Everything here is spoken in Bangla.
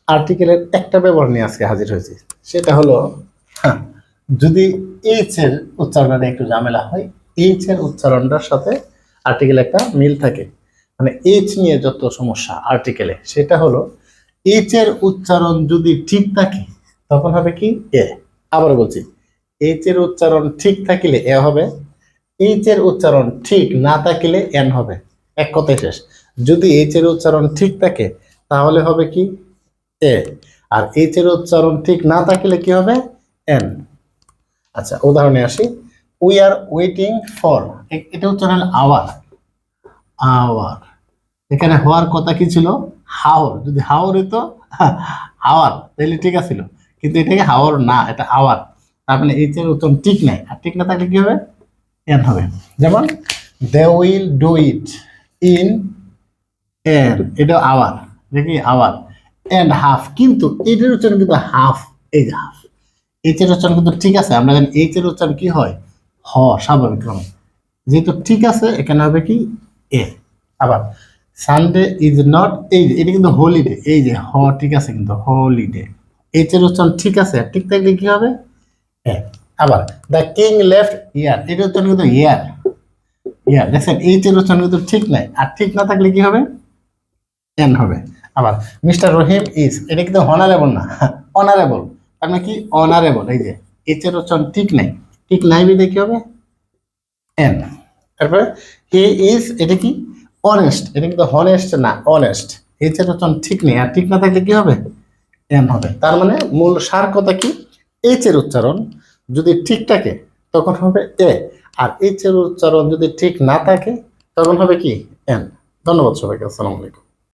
আর্টিকেলের একটা ব্যবহার নিয়ে আজকে হাজির হয়েছি। সেটা হলো যদি এইচ এর উচ্চারণে একটু ঝামেলা হয়, এইচ এর উচ্চারণটার সাথে আর্টিকেল একটা মিল থাকে, মানে এইচ নিয়ে যত সমস্যা আর্টিকেলে, সেটা হলো এইচ এর উচ্চারণ যদি ঠিক থাকে তখন হবে কি এ। আবার বলছি, এইচ এর উচ্চারণ ঠিক থাকিলে এ হবে, এইচ এর উচ্চারণ ঠিক না থাকিলে এন হবে। এক কথায় শেষ। যদি এইচ এর উচ্চারণ ঠিক থাকে তাহলে হবে কি এ, আর এইচ এর উচ্চারণ ঠিক না থাকিলে কি হবে এন। আচ্ছা, উদাহরণে আসি। উই আর ওয়েটিং ফর, এটা উচ্চারণ আওয়ার। আওয়ার, এখানে হওয়ার কথা কি ছিল? হাওর। যদি হাওর হইতো হাওয়ার তাহলে ঠিক আছিল, কিন্তু এটাকে হাওর না, এটা আওয়ার। তার মানে এইচ এর উচ্চারণ ঠিক নাই, আর ঠিক না থাকলে কি হবে এন হবে। যেমন they will do it in এর, এটা আওয়ার, দেখি আওয়ার এন্ড হাফ, কিন্তু এটার উচ্চারণ কিন্তু হাফ। এই যে হাফ, এইচ এর উচ্চারণ কিন্তু ঠিক আছে। আমরা জানি এইচ এর উচ্চারণ কি হয়, হ, স্বাভাবিক ক্রমে। যেহেতু ঠিক আছে এখানে হবে কি এ। আবার সানডে ইজ নট, এই যে এটা কিন্তু হলিডে, এই যে হ ঠিক আছে কিন্তু হলিডে, এইচ এর উচ্চারণ ঠিক আছে, ঠিক থাকলে কি হবে এ। আবার দ্য কিং লেফট ইয়ার, এটা উচ্চারণ কিন্তু ইয়ার। ইয়ার দেখছেন, এইচ এর উচ্চারণ কিন্তু ঠিক নাই, আর ঠিক না থাকলে কি হবে এন হবে। আবার মিস্টার রহিম ইজ, এটা কিন্তু অনারেবল না, অনারেবল। তার মানে কি অনারেবল, এই যে এইচ এর উচ্চারণ ঠিক নাই, ঠিক নাই বিধে কি হবে এন। তারপরে হি ইজ, এটা কি অনেস্ট, এটা কিন্তু হনেস্ট না, অনেস্ট। এইচ এর উচ্চারণ ঠিক নেই, আর ঠিক না থাকলে কি হবে এন হবে। তার মানে মূল সার কথা কি, এইচ এর উচ্চারণ যদি ঠিক থাকে তখন হবে এ, আর এইচ এর উচ্চারণ যদি ঠিক না থাকে তখন হবে কি এন। ধন্যবাদ সবাইকে, আসসালামু আলাইকুম।